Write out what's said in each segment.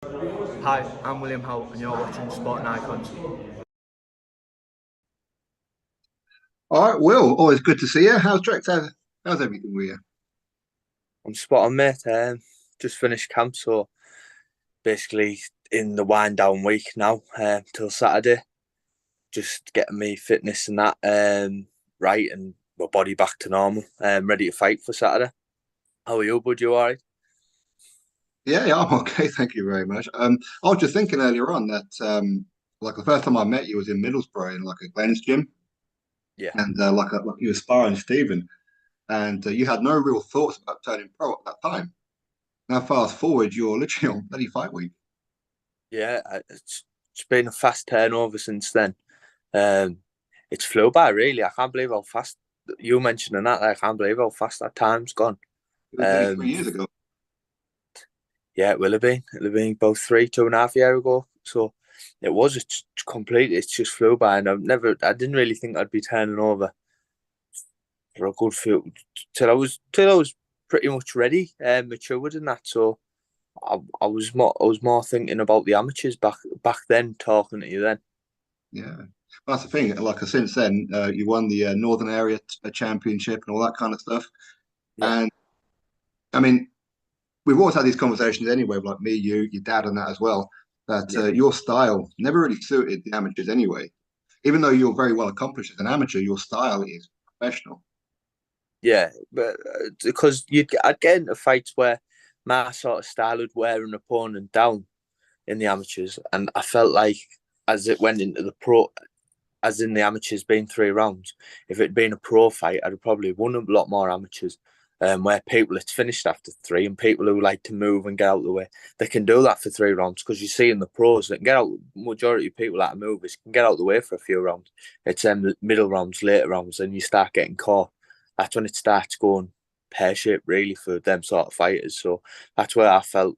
Hi, I'm William Howe and you're watching Sporting Icons. All right, Will, always good to see you. How's everything with you? I'm spot on, mate. Just finished camp, so basically in the wind down week now till Saturday. Just getting me fitness and that right and my body back to normal. Ready to fight for Saturday. How are you, bud? You alright? Yeah, I'm okay. Thank you very much. I was just thinking earlier on that like the first time I met you was in Middlesbrough in like a Glens gym, Yeah. and like you were sparring Stephen, and you had no real thoughts about turning pro at that time. Now fast forward, you're literally on bloody fight week. Yeah, it's been a fast turnover since then. Um, it's flew by really. I can't believe how fast you mentioning that. I can't believe how fast that time's gone. It was bloody Um, 3 years ago. Yeah, it will have been. It'll have been about 2.5 years ago. So it was. It's complete. It's just flew by, and I didn't really think I'd be turning over for a good few till I was pretty much ready and matured in that. So I was more thinking about the amateurs back then, talking to you then. Yeah, that's the thing. Like since then, you won the Northern Area Championship and all that kind of stuff. Yeah, And I mean, we've always had these conversations anyway, like me, you, your dad, and that as well. That yeah, your style never really suited the amateurs anyway. Even though you're very well accomplished as an amateur, your style is professional. yeah. But because I'd get into fights where my sort of style would wear an opponent down in the amateurs, and I felt like as it went into the pro, as in the amateurs being 3 rounds. If it had been a pro fight, I'd have probably won a lot more amateurs. Where people it's finished after three, and people who like to move and get out of the way, they can do that for 3 rounds because you see in the pros that can get out. Majority of people that are movers can get out of the way for a few rounds. It's middle rounds, later rounds, and you start getting caught. That's when it starts going pear shaped really for them sort of fighters. So that's where I felt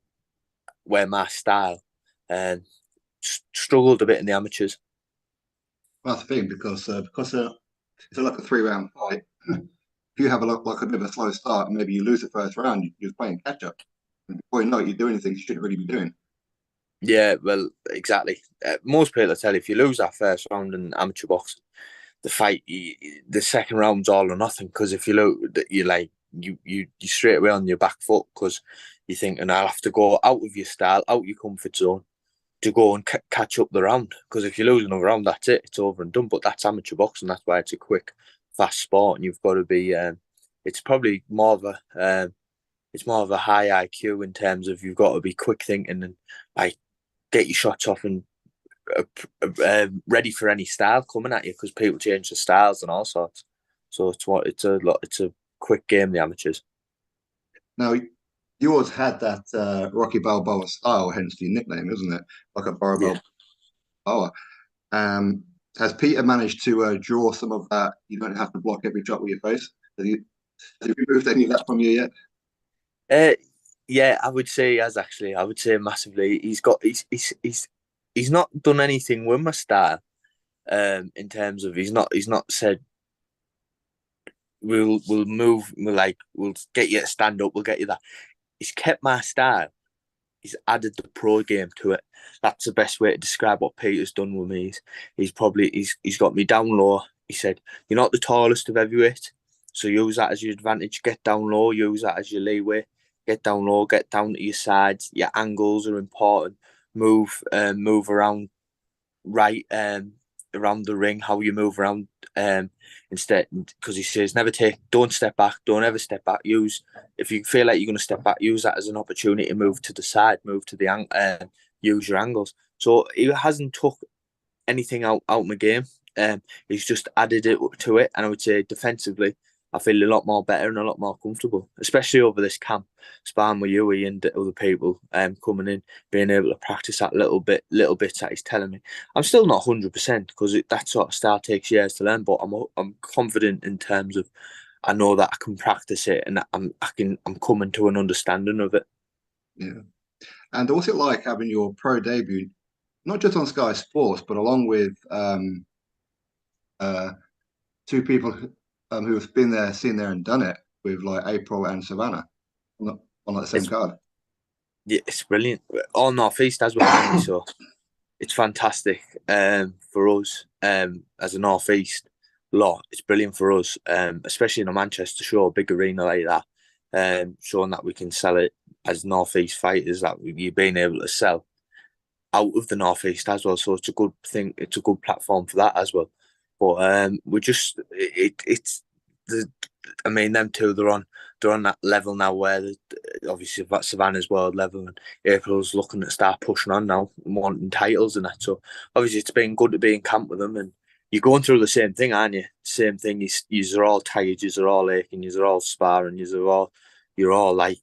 where my style and struggled a bit in the amateurs. That's the thing because it's like a 3 round fight. If you have like a bit of a slow start and maybe you lose the first round, you're playing catch up. And before you know it, you're doing things you shouldn't really be doing. Yeah, well, exactly. Most people tell you if you lose that first round in amateur boxing, the fight, the second round's all or nothing. Because if you look, you like you straight away on your back foot because you think, and I'll have to go out of your style, out your comfort zone to go and catch up the round. Because if you lose another round, that's it, it's over and done. But that's amateur boxing. That's why it's a quick, fast sport, and you've got to be. It's probably more of a. It's more of a high IQ in terms of you've got to be quick thinking and like get your shots off and ready for any style coming at you because people change the styles and all sorts. So it's a quick game, the amateurs. Now, you always had that Rocky Balboa style, hence the nickname, isn't it? Like a Yeah. Balboa. Um, has Peter managed to draw some of that? You don't have to block every shot with your face. Have you removed any of that from you yet? Uh, yeah, I would say he has actually. I would say massively. He's not done anything with my style. In terms of he's not said we'll move, we'll get you to stand up, we'll get you that. He's kept my style. He's added the pro game to it. That's the best way to describe what Peter's done with me. He's got me down low. He said, "You're not the tallest of heavyweight, so use that as your advantage. Get down low. Use that as your leeway. Get down low. Get down to your sides. Your angles are important. Move around right around the ring, how you move around instead because he says don't step back, don't ever step back. Use if you feel like you're going to step back, use that as an opportunity to move to the side, move to the use your angles. So he hasn't took anything out my game. He's just added it to it, and I would say defensively, I feel a lot more better and a lot more comfortable, especially over this camp, sparring with you and other people, coming in, being able to practice that little bits that he's telling me. I'm still not 100% because that sort of style takes years to learn, but I'm confident in terms of I know that I can practice it and I'm coming to an understanding of it. Yeah. And what's it like having your pro debut, not just on Sky Sports, but along with uh, two people who have been there, seen there, and done it with like April and Savannah on, the, on like the same It's card? Yeah, it's brilliant. All North East as well, aren't we? So it's fantastic for us as a North East lot. It's brilliant for us, especially in a Manchester show, a big arena like that, showing that we can sell it as North East fighters, that you've been able to sell out of the North East as well. So it's a good thing. It's a good platform for that as well. But we're just it's the. I mean, them two they're on that level now where obviously Savannah's world level and April's looking to start pushing on now, wanting titles and that. So obviously it's been good to be in camp with them, and you're going through the same thing, aren't you? Same thing. You're all tired. You're all aching. You're all sparring. You're all like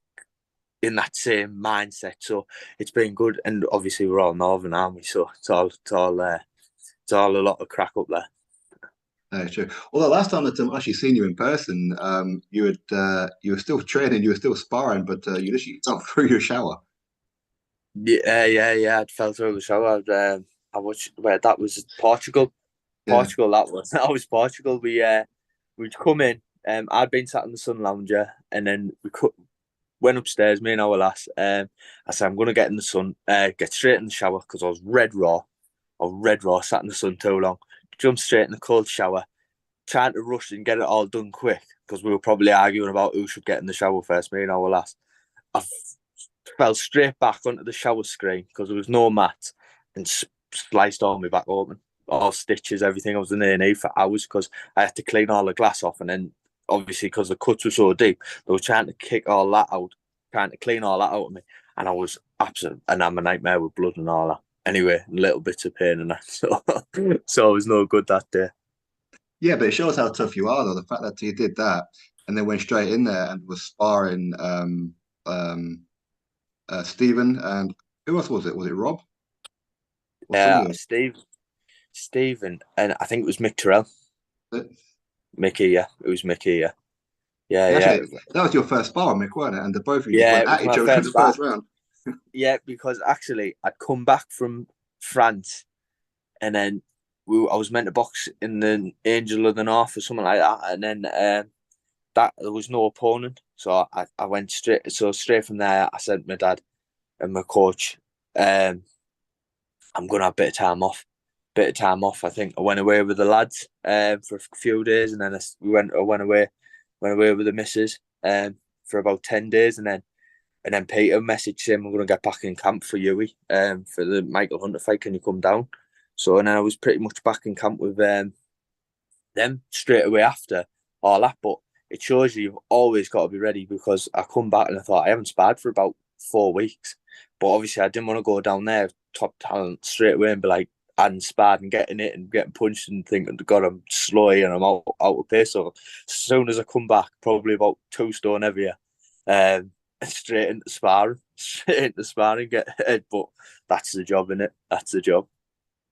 in that same mindset. So it's been good, and obviously we're all Northern, aren't we? So it's all a lot of crack up there. True. Although last time that I actually seen you in person, you were still training, you were still sparring, but you literally fell through your shower. Yeah. I fell through the shower. I watched where that was Portugal. Yeah. Portugal, that was that was Portugal. We'd come in. I'd been sat in the sun lounger, and then went upstairs. Me and our lass. I said, I'm gonna get in the sun. Get straight in the shower because I was red raw. I was red raw. Sat in the sun too long. Jumped straight in the cold shower, trying to rush and get it all done quick because we were probably arguing about who should get in the shower first. Me and our lass. I fell straight back onto the shower screen because there was no mat and sliced all my back open. All stitches, everything. I was in A&E for hours because I had to clean all the glass off, and then obviously because the cuts were so deep, they were trying to kick all that out, trying to clean all that out of me, and I was absolute, and I'm a nightmare with blood and all that. Anyway, little bits of pain and that, so it was no good that day. Yeah, but it shows how tough you are, though. The fact that you did that and then went straight in there and was sparring Stephen and who else was it? Was it Rob? Or somebody else? Stephen, and I think it was Mick Terrell. Mickey, yeah, it was Mickey, yeah. Yeah, Yeah. actually, that was your first spar, Mick, wasn't it? And the both of you just Yeah, went it was at each my other in first the spar. first round. Yeah, because actually I'd come back from France, and then I was meant to box in the Angel of the North or something like that, and then that there was no opponent, so I went straight from there. I said to my dad and my coach, I'm gonna have a bit of time off. I think I went away with the lads for a few days, and then I went away with the missus for about 10 days, and then Peter messaged him, I'm going to get back in camp for Huey for the Michael Hunter fight. Can you come down? So, and then I was pretty much back in camp with them straight away after all that. But it shows you've always got to be ready, because I come back and I thought I haven't sparred for about 4 weeks. But obviously I didn't want to go down there, top talent, straight away and be like, I hadn't sparred and getting it and getting punched and thinking, God, I'm slow and I'm out of pace. So as soon as I come back, probably about 2 stone heavier, straight into sparring, but that's the job, innit? That's the job.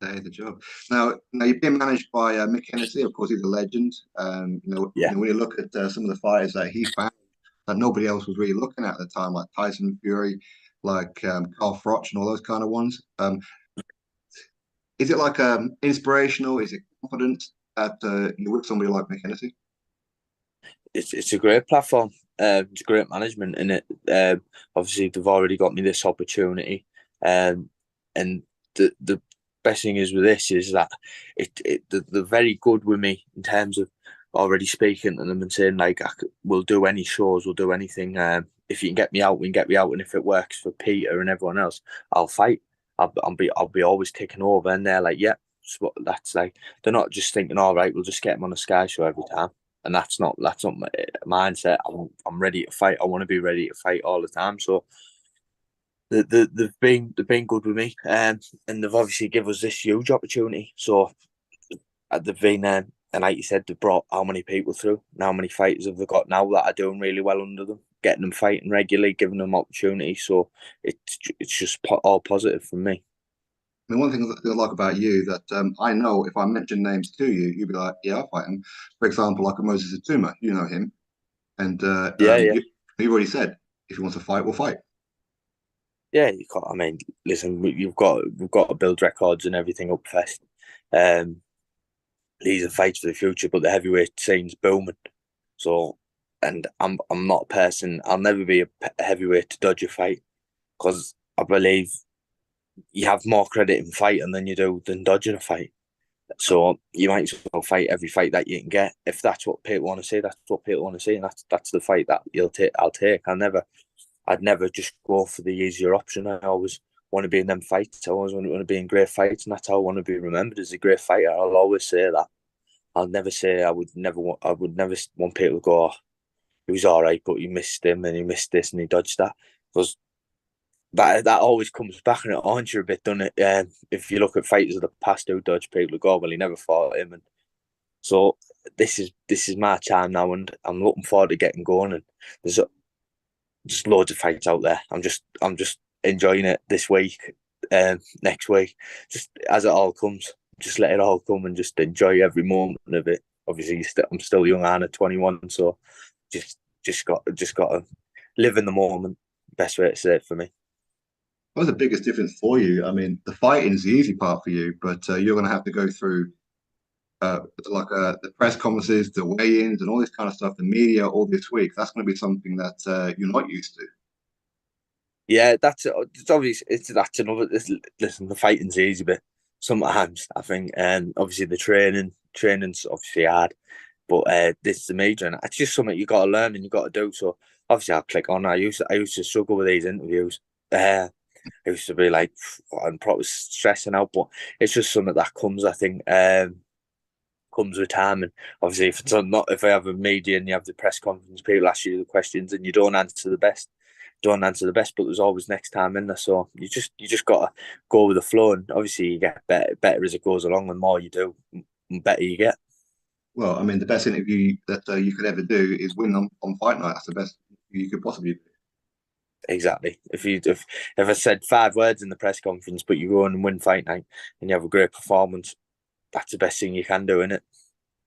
That is the job. Now you've been managed by Mick Hennessy. Of course, he's a legend. Yeah. When you look at some of the fighters that he found that nobody else was really looking at the time, like Tyson Fury, like Carl Froch and all those kind of ones. Is it like inspirational? Is it confident that you're with somebody like Mick Hennessy? It's a great platform. It's great management in it. Obviously, they've already got me this opportunity, and the best thing is with this is that they're very good with me in terms of already speaking to them and saying like, we'll do any shows, we'll do anything. If you can get me out, we can get me out, and if it works for Peter and everyone else, I'll fight. I'll be always taking over, and they're like, yeah, that's like, they're not just thinking, all right, we'll just get him on a Sky show every time. And that's not my mindset. I'm ready to fight. I want to be ready to fight all the time. So they've been good with me, and they've obviously given us this huge opportunity. So they've been, and like you said, they've brought how many people through. How many fighters have they got now that are doing really well under them, getting them fighting regularly, giving them opportunity. So it's just all positive from me. I mean, one thing that I like about you that I know if I mention names to you, you'd be like, yeah, I'll fight him. For example, like a Moses Atuma, you know him. And Yeah. you've already said, if he wants to fight, we'll fight. Yeah, you can't. I mean, listen, we've got to build records and everything up first. These are fights for the future, but the heavyweight scene's booming. So, and I'm not a person. I'll never be a heavyweight to dodge a fight, because I believe you have more credit in fighting than you do than dodging a fight. So you might as well fight every fight that you can get. If that's what people want to see, that's what people want to see, and that's the fight that I'll take. I'd never just go for the easier option. I always want to be in them fights. I always want to be in great fights, and that's how I want to be remembered as a great fighter. I'll always say that. I'll never say I would never want people to go, oh, he was all right, but he missed him and he missed this and he dodged that. Because that always comes back and it haunts you a bit, doesn't it? If you look at fighters of the past who dodge people, go, well, he never fought him. And so this is my time now, and I'm looking forward to getting going. And there's just loads of fights out there. I'm just enjoying it this week, next week, just as it all comes. Just let it all come and just enjoy every moment of it. Obviously, I'm still young, I'm 21, so just got to live in the moment. Best way to say it for me. What's the biggest difference for you? I mean, the fighting's the easy part for you, but you're going to have to go through the press conferences, the weigh-ins, and all this kind of stuff, the media all this week. That's going to be something that you're not used to. Yeah, it's obvious. That's another. Listen, the fighting's easy, but sometimes I think, obviously the training's obviously hard, but this is the major, and it's just something you got to learn and you got to do. So obviously I'll click on. I used to struggle with these interviews. I used to be like, I'm probably stressing out, but it's just something that comes. I think comes with time, and obviously if I have a media and you have the press conference, people ask you the questions and you don't answer the best. But there's always next time in there. So you just gotta go with the flow, and obviously you get better as it goes along. And the more you do, the better you get. Well, I mean, the best interview that you could ever do is win on fight night. That's the best you could possibly do. Exactly. If I said 5 words in the press conference, but you go and win fight night and you have a great performance, that's the best thing you can do, isn't it?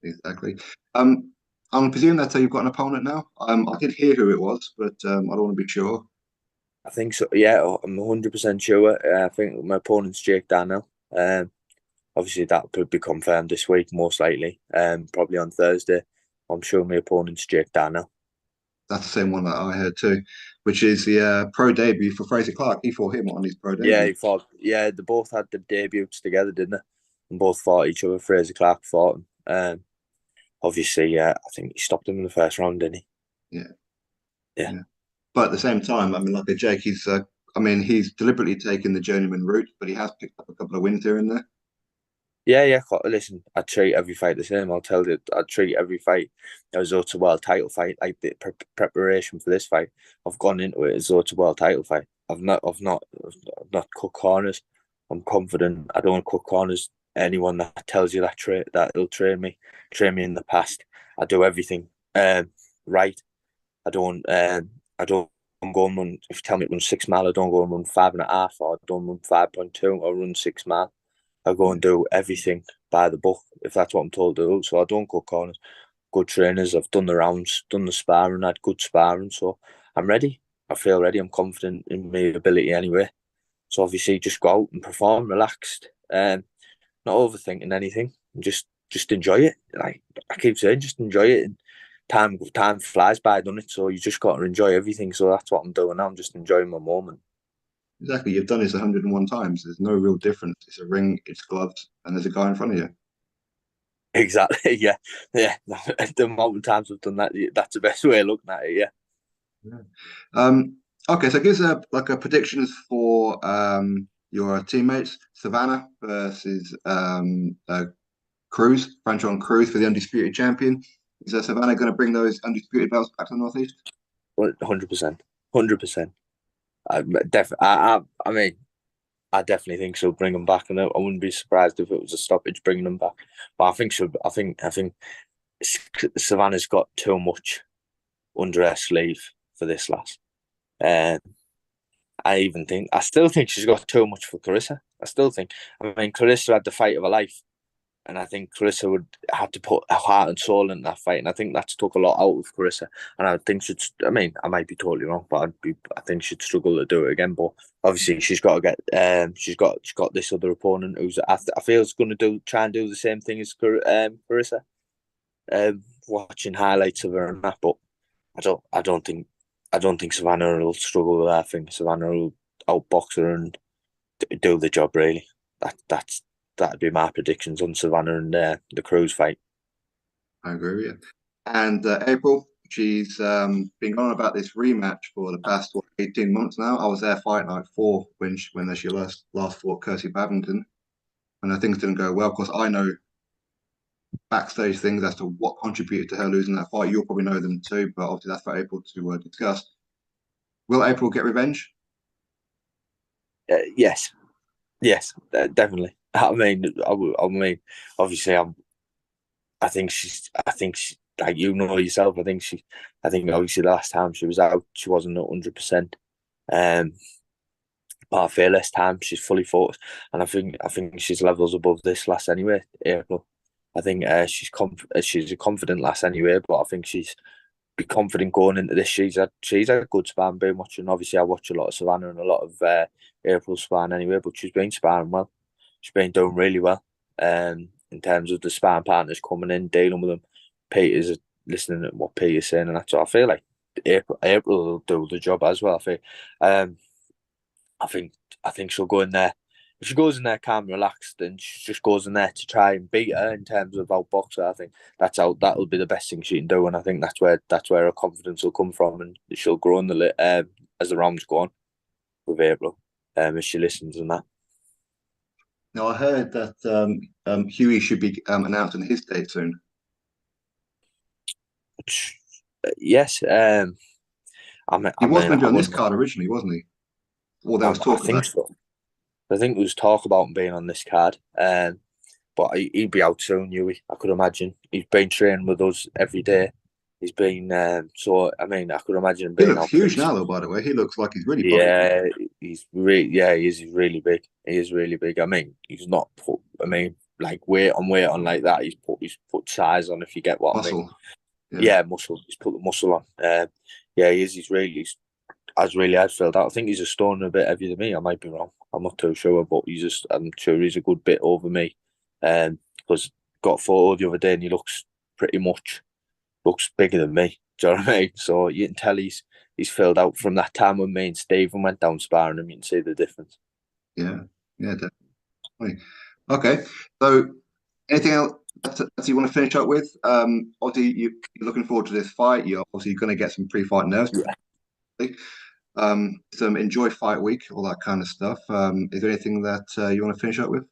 Exactly. I'm presuming that you've got an opponent now. I did hear who it was, but I don't want to be sure. I think so. Yeah, I'm 100% sure. I think my opponent's Jake Daniel. Obviously that could be confirmed this week, most likely. Probably on Thursday. I'm sure my opponent's Jake Daniel. That's the same one that I heard too, which is the pro debut for Fraser Clark. He fought him on his pro debut. Yeah, he fought. Yeah, they both had the debuts together, didn't they? And both fought each other. Fraser Clark fought him. Obviously, I think he stopped him in the first round, didn't he? Yeah. But at the same time, I mean, like a Jake, he's deliberately taken the journeyman route, but he has picked up a couple of wins here and there. Yeah. Listen, I treat every fight the same. I'll tell you, I treat every fight as though it's a world title fight. Like the preparation for this fight, I've gone into it as though it's a world title fight. I've not cut corners. I'm confident. I don't cut corners. Anyone that tells you that he'll train me in the past. I do everything right. I don't go and run. If you tell me to run 6 mile, I don't go and run 5.5, or I don't run 5.2, or run 6 mile. I go and do everything by the book if that's what I'm told to do. So I don't cut corners. Good trainers. I've done the rounds, done the sparring, had good sparring. So I'm ready. I feel ready. I'm confident in my ability anyway. So obviously just go out and perform, relaxed, not overthinking anything, and just enjoy it. Like I keep saying, just enjoy it. And time flies by, doesn't it? So you just got to enjoy everything. So that's what I'm doing now. I'm just enjoying my moment. Exactly. You've done this 101 times. There's no real difference. It's a ring, it's gloves, and there's a guy in front of you. Exactly. Yeah. The amount of times I've done that, that's the best way of looking at it. Yeah. Okay, so give us a predictions for your teammates. Savannah versus Crews, Franchon-Crews for the undisputed champion. Is Savannah going to bring those undisputed belts back to the Northeast? 100%. 100%. I mean, I definitely think she'll bring them back, and I wouldn't be surprised if it was a stoppage bringing them back. But I think I think Savannah's got too much under her sleeve for this lass. I still think she's got too much for Clarissa. I mean, Clarissa had the fight of her life, and I think Clarissa would have to put her heart and soul in that fight, and I think that's took a lot out of Clarissa. And I think I mean, I might be totally wrong, but I think she'd struggle to do it again. But obviously, she's got to get, she's got this other opponent who's I feel is going to try and do the same thing as Clarissa. Watching highlights of her and that, but I don't think Savannah will struggle with that. I think Savannah will outbox her and do the job. Really, that'd be my predictions on Savannah and the Crews fight. I agree with you. And April, she's been on about this rematch for the past 18 months now. I was there fight night 4 when she last fought Kirsty Babington, and things didn't go well. Of course, I know backstage things as to what contributed to her losing that fight. You'll probably know them too, but obviously that's for April to discuss. Will April get revenge? Yes, definitely. I mean, obviously, I think she's like, you know yourself. I think obviously the last time she was out, she wasn't 100%. But I feel this time she's fully focused, and I think she's levels above this lass anyway. April, I think she's a confident lass anyway, but I think she's be confident going into this. She's a good sparring. Been watching. Obviously, I watch a lot of Savannah and a lot of April sparring anyway, but she's been sparring well. She's been doing really well. In terms of the sparring partners coming in, dealing with them. Peter's listening to what Peter's saying, and that's what I feel like. April will do the job as well. I think she'll go in there. If she goes in there calm and relaxed, then she just goes in there to try and beat her in terms of outbox her. I think that'll be the best thing she can do, and I think that's where her confidence will come from, and she'll grow in as the rounds go on with April, as she listens and that. Now, I heard that Huey should be announcing his date soon. Yes, he was going to be on this card originally, wasn't he? Or there was talk. I think so. I think there was talk about him being on this card, but he'd be out soon, Huey. I could imagine. He's been training with us every day. He's been so. I mean, I could imagine him being. He looks huge now, though. By the way, he looks like he's really big. Yeah, he's really big. He is really big. I mean, he's not put. I mean, like weight on like that. He's put size on. If you get what muscle. I mean. Yeah, muscle. He's put the muscle on. Yeah, he is. He's really had filled out. I think he's a stone a bit heavier than me. I might be wrong. I'm not too sure, but I'm sure he's a good bit over me. Because got a photo the other day and he looks bigger than me. Do you know what I mean? So you can tell he's filled out from that time when me and Stephen went down sparring him. You can see the difference. Yeah, definitely. Okay, so anything else that you want to finish up with? Obviously, you're looking forward to this fight. You're obviously going to get some pre-fight nerves. Yeah. Some enjoy fight week, all that kind of stuff. Is there anything that you want to finish up with?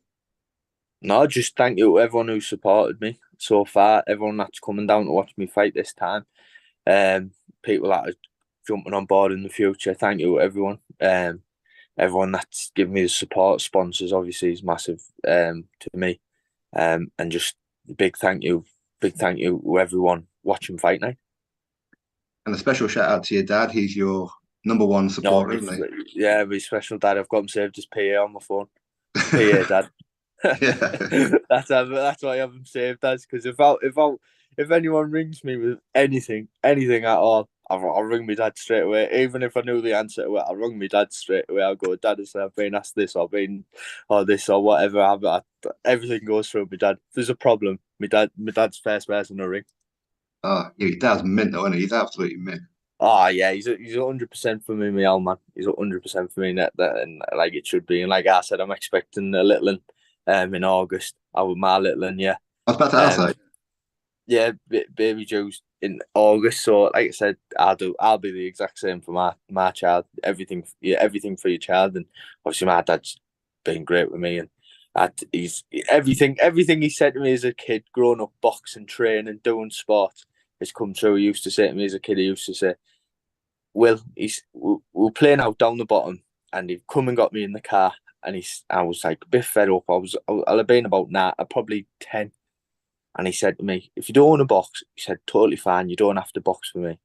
No, just thank you to everyone who supported me so far. Everyone that's coming down to watch me fight this time. People that are jumping on board in the future. Thank you to everyone. Everyone that's given me the support. Sponsors obviously is massive to me. And just big thank you to everyone watching Fight Night. And a special shout out to your dad. He's your #1 supporter, isn't he? Yeah, my special dad. I've got him saved as PA on my phone. PA dad. Yeah. That's why I have him saved as, because if anyone rings me with anything at all, I'll ring my dad straight away. Even if I knew the answer to it, I'll ring my dad straight away. I'll go, Dad, I've been asked this, or this, or whatever. Everything goes through my dad. If there's a problem, my dad's first person to ring. Oh, yeah, your dad's mint though, isn't he? He's absolutely mint. Oh yeah, he's 100% for me, my old man. He's 100% for me, that and like it should be. And like I said, I'm expecting a little in August. With my little yeah. I was about to ask that. Yeah, baby Joe's in August. So like I said, I'll be the exact same for my child. Everything for your child. And obviously my dad's been great with me, and he's everything he said to me as a kid, growing up, boxing, training, doing sports, has come true. He used to say to me as a kid, he used to say, Will, we're playing out down the bottom, and he'd come and got me in the car, and I was like a bit fed up. I'll have been about probably 10, and he said to me, if you don't want to box, he said, totally fine, you don't have to box for me.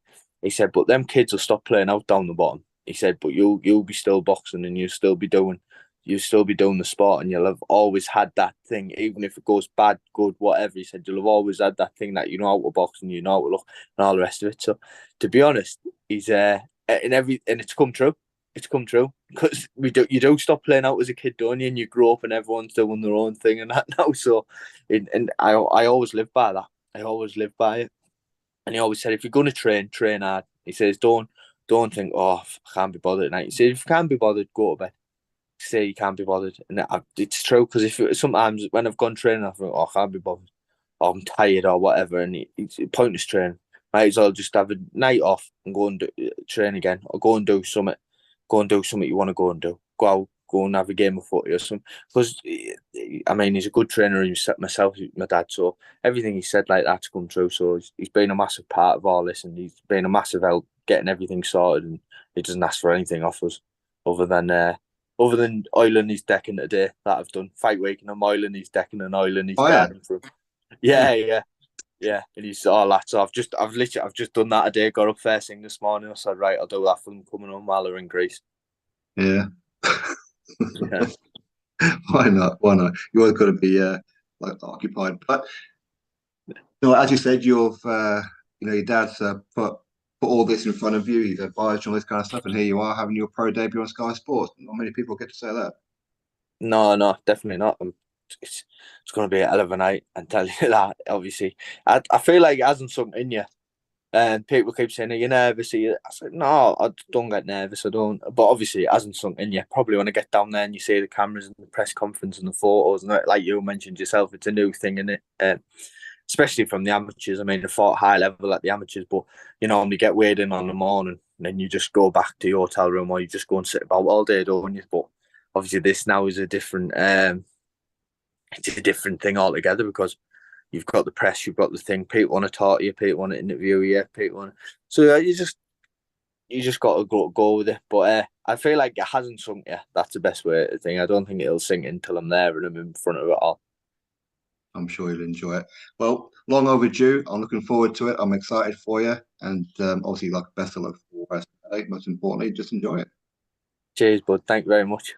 He said, but them kids will stop playing out down the bottom. He said, but you'll be still boxing, and you'll still be doing the sport, and you'll have always had that thing, even if it goes bad, good, whatever. He said, you'll have always had that thing that you know how to box and you know how to look and all the rest of it. So to be honest, he's and it's come true. It's come true, because you don't stop playing out as a kid, don't you? And you grow up and everyone's doing their own thing and that now. So and I always live by that. I always live by it. And he always said, if you're going to train hard. He says, don't don't think, oh, I can't be bothered at night. You see, if you can't be bothered, go to bed. Say you can't be bothered, and it's true, because sometimes when I've gone training, I think, oh, I can't be bothered, or I'm tired or whatever, and it's pointless training. Might as well just have a night off and go and train again, or go and do something. Go and do something you want to go and do. Go out, go and have a game of footy or something. Because I mean, he's a good trainer. Myself, my dad. So everything he said like that's come true. So he's been a massive part of all this, and he's been a massive help getting everything sorted. And he doesn't ask for anything off us, other than oiling his decking today that I've done. Fight week, and I'm oiling his decking and oiling his garden for him. Yeah. And he's all that. So I've just done that a day. Got up first thing this morning. I said, right, I'll do that for them coming home while they're in Greece. Yeah. Yeah. Why not? You always got to be like occupied. But as you said, your dad's put all this in front of you. He's advised you on this kind of stuff, and here you are having your pro debut on Sky Sports. Not many people get to say that. No, definitely not. It's going to be a hell of a night, and tell you that. Obviously, I feel like it hasn't sunk in you. And people keep saying, "Are you nervous?" I said, "No, I don't get nervous. I don't." But obviously, it hasn't sunk in you. Probably when I get down there and you see the cameras and the press conference and the photos, and like you mentioned yourself, it's a new thing, isn't it? Especially from the amateurs. I mean, I fought high level at the amateurs, but you normally get weighed in on the morning, and then you just go back to your hotel room, or you just go and sit about all day, don't you? But obviously, this now is a different. It's a different thing altogether, because you've got the press, you've got the thing. People want to talk to you, people want to interview you, So you just got to go with it. But I feel like it hasn't sunk yet. That's the best way to think. I don't think it'll sink until I'm there and I'm in front of it all. I'm sure you'll enjoy it. Well, long overdue. I'm looking forward to it. I'm excited for you, and obviously, best of luck for the rest of the day. Most importantly, just enjoy it. Cheers, bud. Thank you very much.